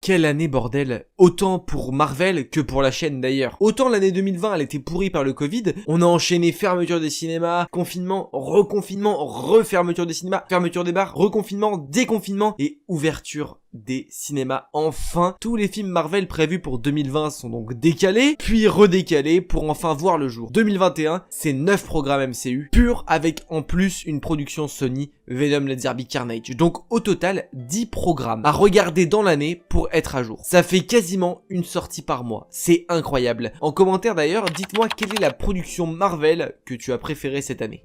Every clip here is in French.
Quelle année bordel, autant pour Marvel que pour la chaîne d'ailleurs. Autant l'année 2020 elle était pourrie par le Covid, on a enchaîné fermeture des cinémas, confinement, reconfinement, refermeture des cinémas, fermeture des bars, reconfinement, déconfinement et ouverture des cinémas. Enfin, tous les films Marvel prévus pour 2020 sont donc décalés, puis redécalés pour enfin voir le jour. 2021, c'est 9 programmes MCU, purs avec en plus une production Sony, Venom Let There Be Carnage. Donc au total, 10 programmes à regarder dans l'année pour être à jour. Ça fait quasiment une sortie par mois. C'est incroyable. En commentaire d'ailleurs, dites-moi quelle est la production Marvel que tu as préférée cette année.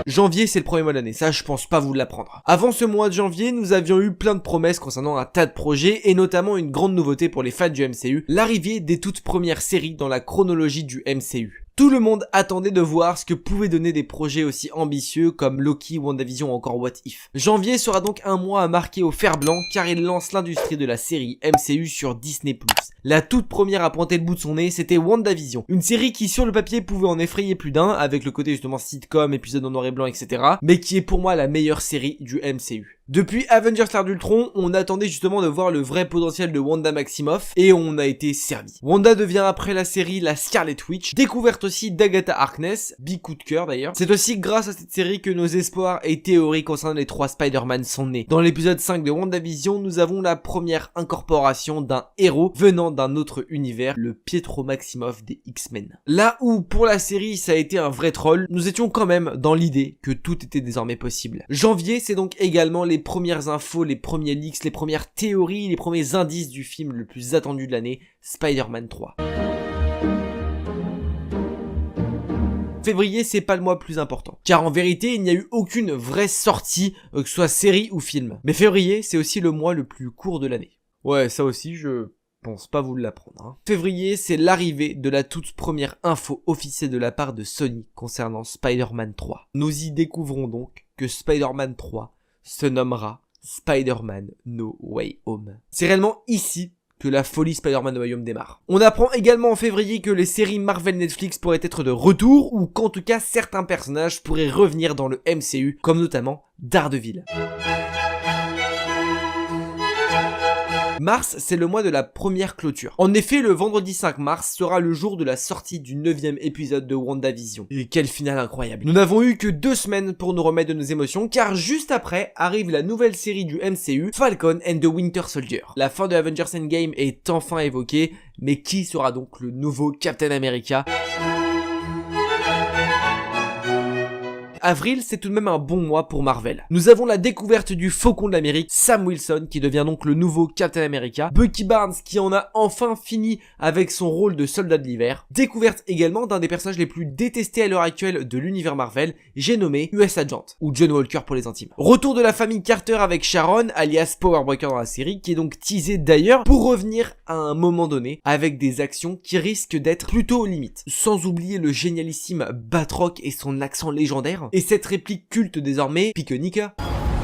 Janvier, c'est le premier mois de l'année, ça je pense pas vous l'apprendre. Avant ce mois de janvier, nous avions eu plein de promesses concernant un tas de projets et notamment une grande nouveauté pour les fans du MCU, l'arrivée des toutes premières séries dans la chronologie du MCU. Tout le monde attendait de voir ce que pouvaient donner des projets aussi ambitieux comme Loki, WandaVision ou encore What If. Janvier sera donc un mois à marquer au fer blanc car il lance l'industrie de la série MCU sur Disney+. La toute première à pointer le bout de son nez, c'était WandaVision. Une série qui sur le papier pouvait en effrayer plus d'un avec le côté justement sitcom, épisode en noir et blanc, etc. Mais qui est pour moi la meilleure série du MCU. Depuis Avengers l'Ère d'Ultron, on attendait justement de voir le vrai potentiel de Wanda Maximoff et on a été servi. Wanda devient après la série la Scarlet Witch, découverte aussi d'Agatha Harkness, big coup de cœur d'ailleurs. C'est aussi grâce à cette série que nos espoirs et théories concernant les 3 Spider-Man sont nés. Dans l'épisode 5 de WandaVision, nous avons la première incorporation d'un héros venant d'un autre univers, le Pietro Maximoff des X-Men. Là où pour la série ça a été un vrai troll, nous étions quand même dans l'idée que tout était désormais possible. Janvier, c'est donc également les premières infos, les premiers leaks, les premières théories, les premiers indices du film le plus attendu de l'année, Spider-Man 3. Février, c'est pas le mois le plus important, car en vérité, il n'y a eu aucune vraie sortie, que ce soit série ou film. Mais février, c'est aussi le mois le plus court de l'année. Ouais, ça aussi, je pense pas vous l'apprendre. Hein. Février, c'est l'arrivée de la toute première info officielle de la part de Sony concernant Spider-Man 3. Nous y découvrons donc que Spider-Man 3 se nommera Spider-Man No Way Home. C'est réellement ici que la folie Spider-Man No Way Home démarre. On apprend également en février que les séries Marvel Netflix pourraient être de retour, ou qu'en tout cas certains personnages pourraient revenir dans le MCU, comme notamment Daredevil. Mars, c'est le mois de la première clôture. En effet, le vendredi 5 mars sera le jour de la sortie du 9e épisode de WandaVision. Et quel final incroyable. Nous n'avons eu que 2 semaines pour nous remettre de nos émotions, car juste après arrive la nouvelle série du MCU, Falcon and the Winter Soldier. La fin de Avengers Endgame est enfin évoquée, mais qui sera donc le nouveau Captain America ? Avril, c'est tout de même un bon mois pour Marvel. Nous avons la découverte du Faucon de l'Amérique, Sam Wilson, qui devient donc le nouveau Captain America, Bucky Barnes, qui en a enfin fini avec son rôle de soldat de l'hiver, découverte également d'un des personnages les plus détestés à l'heure actuelle de l'univers Marvel, j'ai nommé US Agent, ou John Walker pour les intimes. Retour de la famille Carter avec Sharon, alias Power Broker dans la série, qui est donc teasé d'ailleurs pour revenir à un moment donné, avec des actions qui risquent d'être plutôt aux limites. Sans oublier le génialissime Batroc et son accent légendaire, et cette réplique culte désormais, Pique-nique,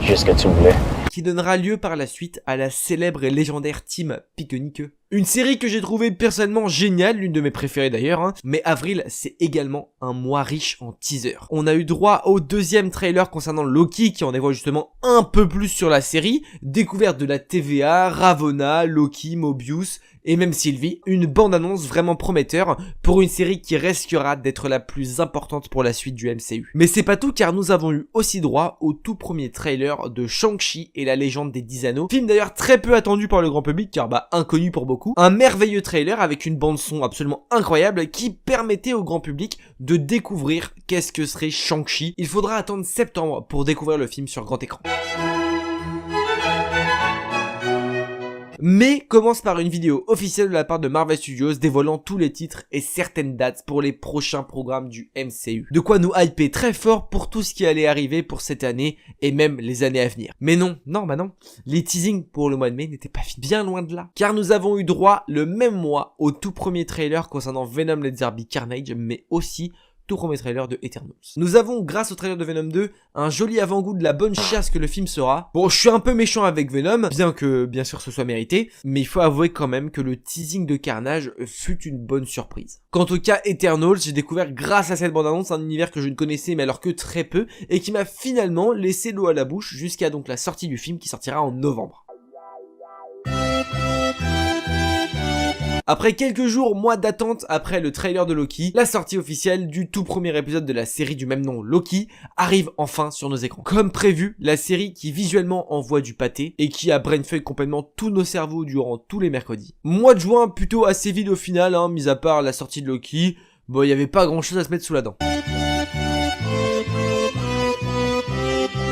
Juste ce que tu voulais. qui donnera lieu par la suite à la célèbre et légendaire team Pique-nique. Une série que j'ai trouvée personnellement géniale, l'une de mes préférées d'ailleurs, hein. Mais avril, c'est également un mois riche en teasers. On a eu droit au 2e trailer concernant Loki, qui en dévoile justement un peu plus sur la série, découverte de la TVA, Ravonna, Loki, Mobius, et même Sylvie, une bande-annonce vraiment prometteur pour une série qui risquera d'être la plus importante pour la suite du MCU. Mais c'est pas tout, car nous avons eu aussi droit au tout premier trailer de Shang-Chi et la légende des 10 anneaux, film d'ailleurs très peu attendu par le grand public car inconnu pour beaucoup. Un merveilleux trailer avec une bande son absolument incroyable qui permettait au grand public de découvrir qu'est-ce que serait Shang-Chi. Il faudra attendre septembre pour découvrir le film sur grand écran. Mais commence par une vidéo officielle de la part de Marvel Studios dévoilant tous les titres et certaines dates pour les prochains programmes du MCU. De quoi nous hyper très fort pour tout ce qui allait arriver pour cette année et même les années à venir. Mais non, les teasings pour le mois de mai n'étaient pas finis, bien loin de là. Car nous avons eu droit le même mois au tout premier trailer concernant Venom Let There Be Carnage, mais aussi tout premier trailer de Eternals. Nous avons, grâce au trailer de Venom 2, un joli avant-goût de la bonne chiasse que le film sera. Bon, je suis un peu méchant avec Venom, bien que bien sûr ce soit mérité, mais il faut avouer quand même que le teasing de Carnage fut une bonne surprise. Quant au cas Eternals, j'ai découvert grâce à cette bande-annonce un univers que je ne connaissais mais alors que très peu, et qui m'a finalement laissé l'eau à la bouche jusqu'à donc la sortie du film qui sortira en novembre. Après quelques jours, mois d'attente après le trailer de Loki, la sortie officielle du tout premier épisode de la série du même nom, Loki, arrive enfin sur nos écrans. Comme prévu, la série qui visuellement envoie du pâté et qui a brainfuck complètement tous nos cerveaux durant tous les mercredis. Mois de juin plutôt assez vide au final, mis à part la sortie de Loki, bon il y avait pas grand chose à se mettre sous la dent.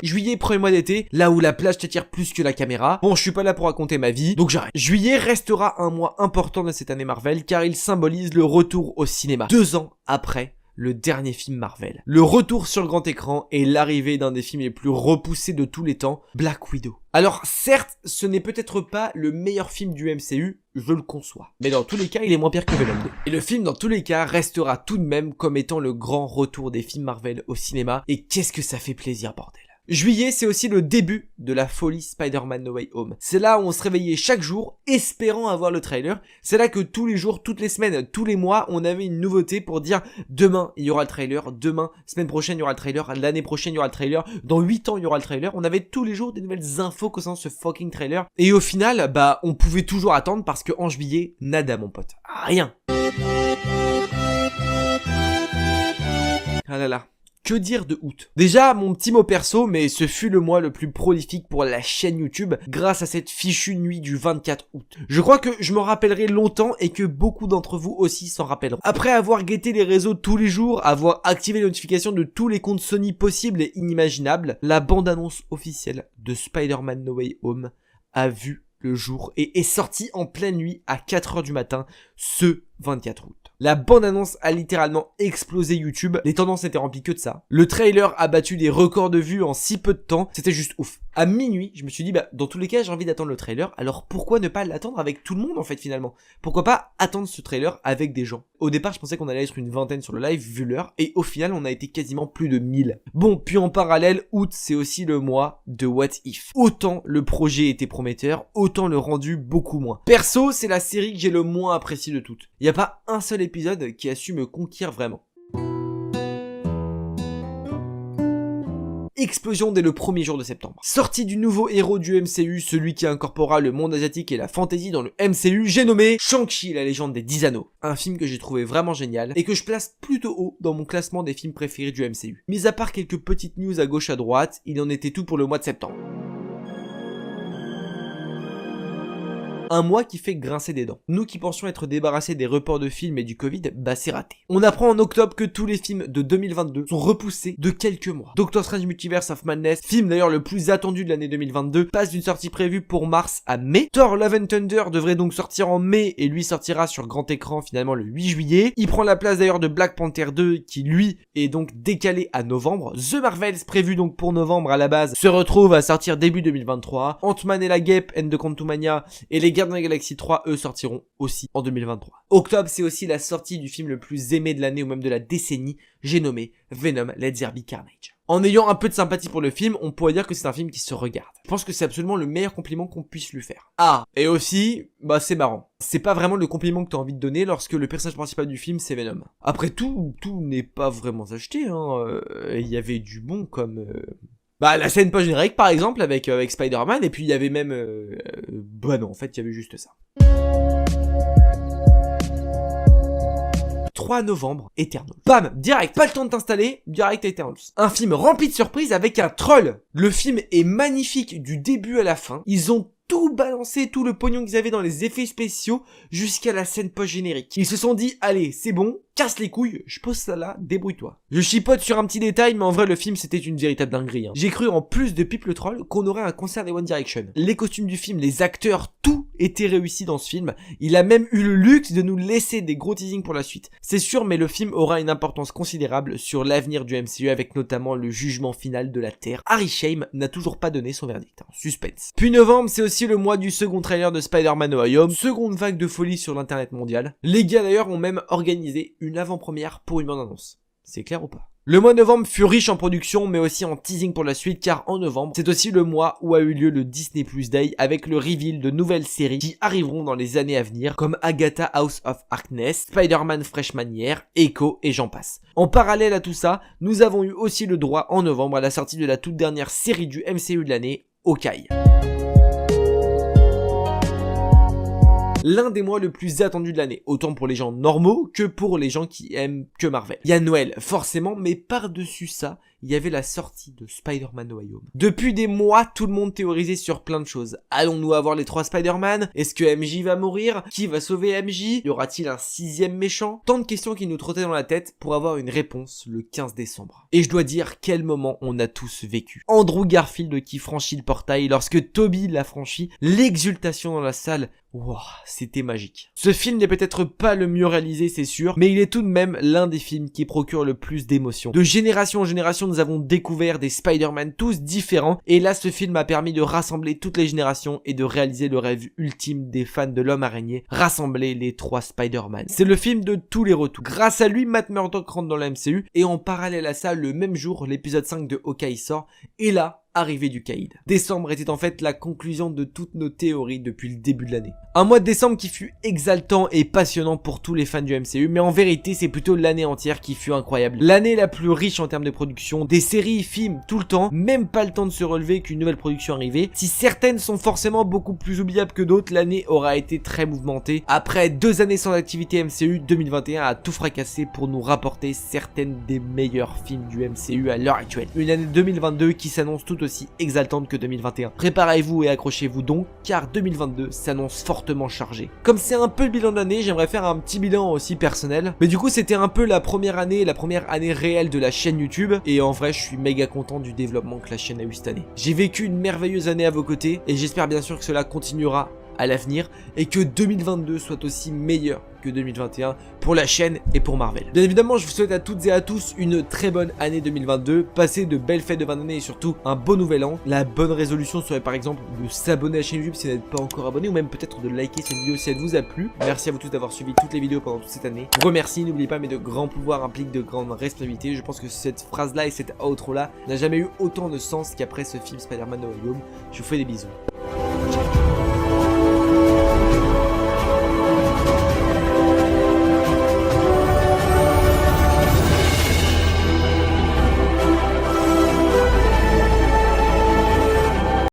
Juillet, premier mois d'été, là où la plage t'attire plus que la caméra. Bon, je suis pas là pour raconter ma vie, donc j'arrête. Juillet restera un mois important de cette année Marvel, car il symbolise le retour au cinéma. 2 ans après le dernier film Marvel. Le retour sur le grand écran et l'arrivée d'un des films les plus repoussés de tous les temps, Black Widow. Alors certes, ce n'est peut-être pas le meilleur film du MCU, je le conçois. Mais dans tous les cas, il est moins pire que Venom 2. Et le film, dans tous les cas, restera tout de même comme étant le grand retour des films Marvel au cinéma. Et qu'est-ce que ça fait plaisir, bordel. Juillet, c'est aussi le début de la folie Spider-Man No Way Home. C'est là où on se réveillait chaque jour, espérant avoir le trailer. C'est là que tous les jours, toutes les semaines, tous les mois, on avait une nouveauté pour dire demain, il y aura le trailer, demain, semaine prochaine, il y aura le trailer, l'année prochaine, il y aura le trailer, dans 8 ans, il y aura le trailer. On avait tous les jours des nouvelles infos concernant ce fucking trailer. Et au final, on pouvait toujours attendre parce que en juillet, nada mon pote. Rien. Ah là là. Que dire de août? Déjà, mon petit mot perso, mais ce fut le mois le plus prolifique pour la chaîne YouTube grâce à cette fichue nuit du 24 août. Je crois que je m'en rappellerai longtemps et que beaucoup d'entre vous aussi s'en rappelleront. Après avoir guetté les réseaux tous les jours, avoir activé les notifications de tous les comptes Sony possibles et inimaginables, la bande-annonce officielle de Spider-Man No Way Home a vu le jour et est sortie en pleine nuit à 4h du matin ce 24 août. La bande-annonce a littéralement explosé YouTube, les tendances n'étaient remplies que de ça. Le trailer a battu des records de vues en si peu de temps, c'était juste ouf. À minuit, je me suis dit, dans tous les cas, j'ai envie d'attendre le trailer, alors pourquoi ne pas l'attendre avec tout le monde en fait finalement? Pourquoi pas attendre ce trailer avec des gens? Au départ, je pensais qu'on allait être une vingtaine sur le live vu l'heure, et au final, on a été quasiment plus de 1000. Bon, puis en parallèle, août, c'est aussi le mois de What If. Autant le projet était prometteur, autant le rendu beaucoup moins. Perso, c'est la série que j'ai le moins appréciée de toutes. Il n'y a pas un seul épisode qui a su me conquérir vraiment. Explosion dès le premier jour de septembre. Sortie du nouveau héros du MCU, celui qui incorpora le monde asiatique et la fantasy dans le MCU, j'ai nommé Shang-Chi, la légende des 10 anneaux. Un film que j'ai trouvé vraiment génial et que je place plutôt haut dans mon classement des films préférés du MCU. Mis à part quelques petites news à gauche à droite, il en était tout pour le mois de septembre. Un mois qui fait grincer des dents. Nous qui pensions être débarrassés des reports de films et du Covid, c'est raté. On apprend en octobre que tous les films de 2022 sont repoussés de quelques mois. Doctor Strange Multiverse of Madness, film d'ailleurs le plus attendu de l'année 2022, passe d'une sortie prévue pour mars à mai. Thor Love and Thunder devrait donc sortir en mai et lui sortira sur grand écran finalement le 8 juillet. Il prend la place d'ailleurs de Black Panther 2 qui lui est donc décalé à novembre. The Marvels prévu donc pour novembre à la base se retrouve à sortir début 2023. Ant-Man et la Guêpe, End de Quantumania et les Gardiens de la Galaxie 3, eux, sortiront aussi en 2023. Octobre, c'est aussi la sortie du film le plus aimé de l'année ou même de la décennie, j'ai nommé Venom Let There Be Carnage. En ayant un peu de sympathie pour le film, on pourrait dire que c'est un film qui se regarde. Je pense que c'est absolument le meilleur compliment qu'on puisse lui faire. Ah, et aussi, c'est marrant. C'est pas vraiment le compliment que t'as envie de donner lorsque le personnage principal du film c'est Venom. Après tout n'est pas vraiment acheté, il y avait du bon comme... la scène post-générique par exemple avec Spider-Man, et puis il y avait même... non, en fait il y avait juste ça. 3 novembre, Eternals. Bam, direct, pas le temps de t'installer, direct Eternals. Un film rempli de surprises avec un troll. Le film est magnifique du début à la fin. Ils ont tout balancé, tout le pognon qu'ils avaient dans les effets spéciaux jusqu'à la scène post-générique. Ils se sont dit, allez, c'est bon, casse les couilles, je pose ça là, débrouille-toi. Je chipote sur un petit détail, mais en vrai, le film, c'était une véritable dinguerie. J'ai cru, en plus de Pipe le Troll, qu'on aurait un concert des One Direction. Les costumes du film, les acteurs, tout était réussi dans ce film. Il a même eu le luxe de nous laisser des gros teasings pour la suite. C'est sûr, mais le film aura une importance considérable sur l'avenir du MCU, avec notamment le jugement final de la Terre. Harry Shame n'a toujours pas donné son verdict. Suspense. Puis novembre, c'est aussi le mois du second trailer de Spider-Man No Way Home, seconde vague de folie sur l'internet mondial. Les gars d'ailleurs ont même organisé une avant-première pour une bande-annonce. C'est clair ou pas? Le mois de novembre fut riche en production mais aussi en teasing pour la suite car en novembre, c'est aussi le mois où a eu lieu le Disney Plus Day avec le reveal de nouvelles séries qui arriveront dans les années à venir comme Agatha House of Harkness, Spider-Man Freshman Year, Echo et j'en passe. En parallèle à tout ça, nous avons eu aussi le droit en novembre à la sortie de la toute dernière série du MCU de l'année, Hawkeye. L'un des mois le plus attendu de l'année, autant pour les gens normaux que pour les gens qui aiment que Marvel. Il y a Noël, forcément, mais par-dessus ça, il y avait la sortie de Spider-Man No Way Home. Depuis des mois, tout le monde théorisait sur plein de choses. Allons-nous avoir les 3 Spider-Man? Est-ce que MJ va mourir? Qui va sauver MJ? Y aura-t-il un 6e méchant? Tant de questions qui nous trottaient dans la tête pour avoir une réponse le 15 décembre. Et je dois dire quel moment on a tous vécu. Andrew Garfield qui franchit le portail lorsque Tobey l'a franchi, l'exultation dans la salle. Wow, c'était magique. Ce film n'est peut-être pas le mieux réalisé, c'est sûr, mais il est tout de même l'un des films qui procure le plus d'émotions. De génération en génération, nous avons découvert des Spider-Man tous différents, et là ce film a permis de rassembler toutes les générations et de réaliser le rêve ultime des fans de l'homme araignée, rassembler les 3 Spider-Man. C'est le film de tous les retours. Grâce à lui, Matt Murdock rentre dans la MCU, et en parallèle à ça, le même jour, l'épisode 5 de Hawkeye sort, et là, arrivée du Caïd. Décembre était en fait la conclusion de toutes nos théories depuis le début de l'année. Un mois de décembre qui fut exaltant et passionnant pour tous les fans du MCU, mais en vérité c'est plutôt l'année entière qui fut incroyable. L'année la plus riche en termes de production, des séries, films, tout le temps, même pas le temps de se relever qu'une nouvelle production arrivait. Si certaines sont forcément beaucoup plus oubliables que d'autres, l'année aura été très mouvementée. Après 2 années sans activité MCU, 2021 a tout fracassé pour nous rapporter certaines des meilleurs films du MCU à l'heure actuelle. Une année 2022 qui s'annonce tout aussi exaltante que 2021. Préparez-vous et accrochez-vous donc, car 2022 s'annonce fortement chargé. Comme c'est un peu le bilan de l'année, j'aimerais faire un petit bilan aussi personnel. Mais du coup, c'était un peu la première année réelle de la chaîne YouTube. Et en vrai, je suis méga content du développement que la chaîne a eu cette année. J'ai vécu une merveilleuse année à vos côtés et j'espère bien sûr que cela continuera à l'avenir et que 2022 soit aussi meilleur que 2021 pour la chaîne et pour Marvel. Bien évidemment, je vous souhaite à toutes et à tous une très bonne année 2022, passez de belles fêtes de fin d'année et surtout un bon nouvel an. La bonne résolution serait par exemple de s'abonner à la chaîne YouTube si vous n'êtes pas encore abonné ou même peut-être de liker cette vidéo si elle vous a plu. Merci à vous tous d'avoir suivi toutes les vidéos pendant toute cette année. Je vous remercie, n'oubliez pas, mais de grands pouvoirs impliquent de grandes responsabilités. Je pense que cette phrase là et cette outro là n'a jamais eu autant de sens qu'après ce film Spider-Man No Way Home. Je vous fais des bisous. Ciao.